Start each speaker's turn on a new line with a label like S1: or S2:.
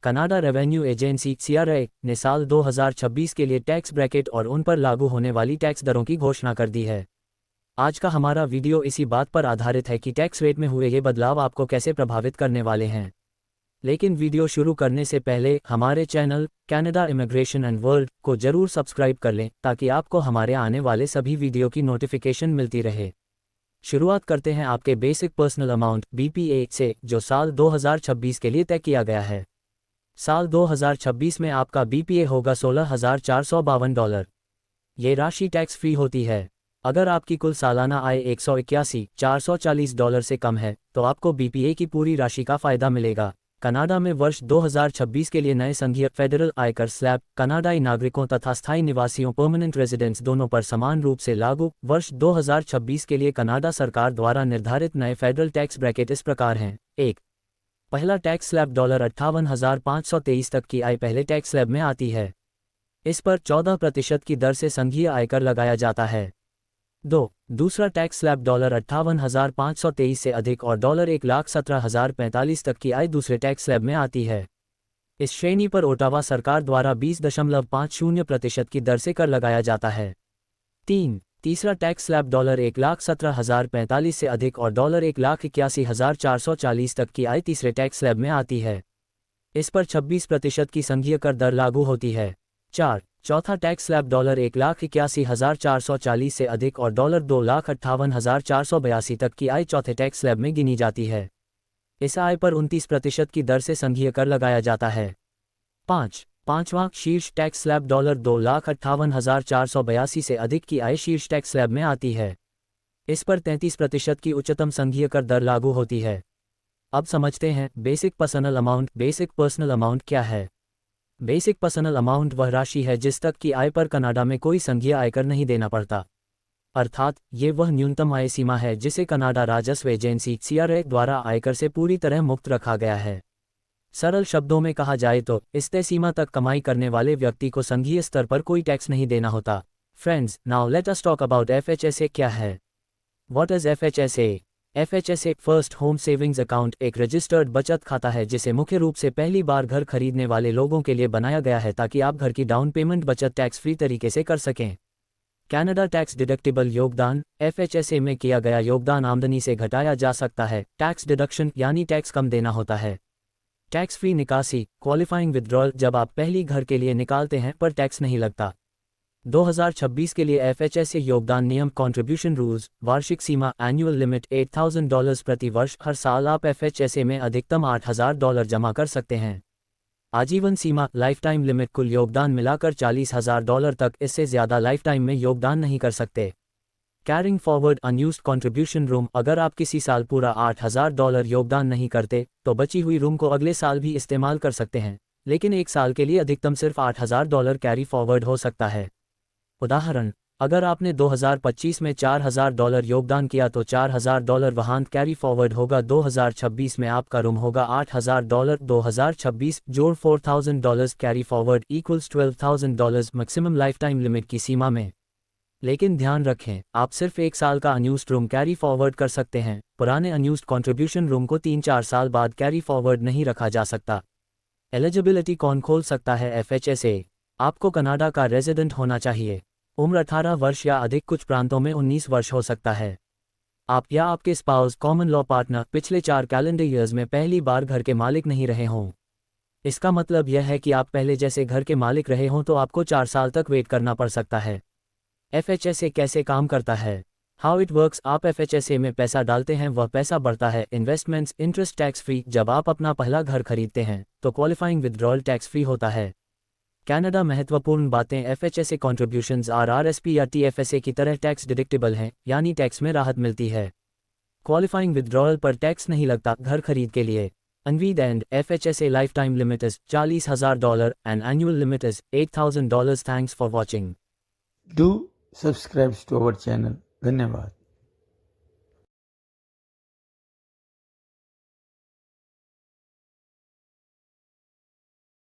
S1: Canada revenue agency CRA ने साल 2026 के लिए टैक्स ब्रैकेट और उन पर लागू होने वाली टैक्स दरों की घोषणा कर दी है। आज का हमारा वीडियो इसी बात पर आधारित है कि टैक्स रेट में हुए ये बदलाव आपको कैसे प्रभावित करने वाले हैं। लेकिन वीडियो शुरू करने से पहले हमारे channel Canada immigration and world को जरूर सब्सक्राइब कर लें ताकि आपको हमारे आने वाले सभी वीडियो की नोटिफिकेशन मिलती रहे। शुरुआत करते हैं आपके बेसिक पर्सनल अमाउंट BPA से, जो साल 2026 के लिए तय किया गया है। साल 2026 में आपका BPA होगा $16,452। ये राशि टैक्स फ्री होती है। अगर आपकी कुल सालाना आय $181,440 से कम है तो आपको BPA की पूरी राशि का फायदा मिलेगा। कनाडा में वर्ष 2026 के लिए नए संघीय फेडरल आयकर स्लैब कनाडाई नागरिकों तथा स्थायी निवासियों परमानेंट रेजिडेंट्स दोनों पर समान रूप से लागू। वर्ष 2026 के लिए कनाडा सरकार द्वारा निर्धारित नए फेडरल टैक्स ब्रैकेट इस प्रकार हैं। 1. पहला टैक्स स्लैब $58,523 तक की आय पहले टैक्स स्लैब में आती है। इस पर 14% की दर से संघीय आयकर लगाया जाता है। 2. दूसरा टैक्स स्लैब $58,523 से अधिक और $1,17,045 तक की आय दूसरे टैक्स स्लैब में आती है। इस श्रेणी पर ओटावा सरकार द्वारा 20.50% की दर से कर लगाया जाता है। 3. तीसरा टैक्स स्लैब $1,17,045 से अधिक और $1,81,440 तक की आय तीसरे टैक्स स्लैब में आती है। इस पर 26% की संघीय कर दर लागू होती है। 4. चौथा टैक्स स्लैब $1,81,440 से अधिक और $2,58,482 तक की आय चौथे टैक्स स्लैब में गिनी जाती है। इस आय पर 29% की दर से संघीय कर लगाया जाता है। 5. पांचवां शीर्ष टैक्स स्लैब $2,58,482 से अधिक की आय शीर्ष टैक्स स्लैब में आती है। इस पर 33% की उच्चतम संघीय कर दर लागू होती है। अब समझते हैं basic personal amount. Basic personal amount क्या है? बेसिक पर्सनल अमाउंट वह राशि है जिस तक की आय पर कनाडा में कोई संघीय आयकर नहीं देना पड़ता। अर्थात ये वह न्यूनतम आय सीमा है जिसे कनाडा राजस्व एजेंसी CRA द्वारा आयकर से पूरी तरह मुक्त रखा गया है। सरल शब्दों में कहा जाए तो इस तय सीमा तक कमाई करने वाले व्यक्ति को संघीय स्तर पर कोई टैक्स नहीं देना होता। Friends, now let us talk about FHSA क्या है। What is FHSA? FHSA first home savings account एक रजिस्टर्ड बचत खाता है जिसे मुख्य रूप से पहली बार घर खरीदने वाले लोगों के लिए बनाया गया है ताकि आप घर की डाउन पेमेंट बचत टैक्स फ्री तरीके से कर सकें। कनाडा टैक्स डिडक्टिबल योगदान। FHSA में किया गया योगदान आमदनी से घटाया जा सकता है। टैक्स डिडक्शन यानी टैक्स कम देना होता है। टैक्स फ्री निकासी क्वालिफाइंग विथड्रॉल, जब आप पहली घर के लिए निकालते हैं पर टैक्स नहीं लगता। 2026 के लिए FHSA योगदान नियम कॉन्ट्रीब्यूशन रूल्स। वार्षिक सीमा एनुअल लिमिट $8,000 प्रति वर्ष। हर साल आप FHSA में अधिकतम $8,000 जमा कर सकते हैं। आजीवन सीमा लाइफ टाइम लिमिट, कुल योगदान मिलाकर $40,000 तक, इससे ज़्यादा लाइफ टाइम में योगदान नहीं कर सकते। Carrying forward unused contribution room, अगर आप किसी साल पूरा $8,000 योगदान नहीं करते तो बची हुई रूम को अगले साल भी इस्तेमाल कर सकते हैं, लेकिन एक साल के लिए अधिकतम सिर्फ $8,000 कैरी फॉरवर्ड हो सकता है। उदाहरण, अगर आपने 2025 में $4,000 योगदान किया तो $4,000 वहां कैरी फॉरवर्ड होगा। 2026 में आपका रूम होगा $8,000। 2026 जोड़ $4,000 carry forward equals $12,000 maximum life time limit की सीमा में। लेकिन ध्यान रखें, आप सिर्फ एक साल का अनयूज्ड रूम कैरी फॉरवर्ड कर सकते हैं। पुराने अनयूज्ड कॉन्ट्रीब्यूशन रूम को 3-4 साल बाद कैरी फॉरवर्ड नहीं रखा जा सकता। एलिजिबिलिटी कौन खोल सकता है FHSA? आपको कनाडा का रेजिडेंट होना चाहिए। उम्र 18 वर्ष या अधिक, कुछ प्रांतों में 19 वर्ष हो सकता है। आप या आपके स्पाउस कॉमन लॉ पार्टनर पिछले 4 कैलेंडर ईयर्स में पहली बार घर के मालिक नहीं रहे हों। इसका मतलब यह है कि आप पहले जैसे घर के मालिक रहे हों तो आपको 4 साल तक वेट करना पड़ सकता है। FHSA कैसे काम करता है? How it works. आप FHSA में पैसा डालते हैं, वह पैसा बढ़ता है। Investments interest tax free. जब आप अपना पहला घर खरीदते हैं तो क्वालिफाइंग विथड्रॉल टैक्स फ्री होता है। कनाडा महत्वपूर्ण बातें। FHSA कॉन्ट्रीब्यूशंस RRSP या TFSA की तरह टैक्स डिडक्टिबल हैं, यानी टैक्स में राहत मिलती है। क्वालिफाइंग विथड्रॉल पर टैक्स नहीं लगता घर खरीद के लिए। Unveiled end, FHSA lifetime limit is $40,000 and annual limit is $8,000. Thanks for watching.
S2: Do subscribe to our channel. धन्यवाद।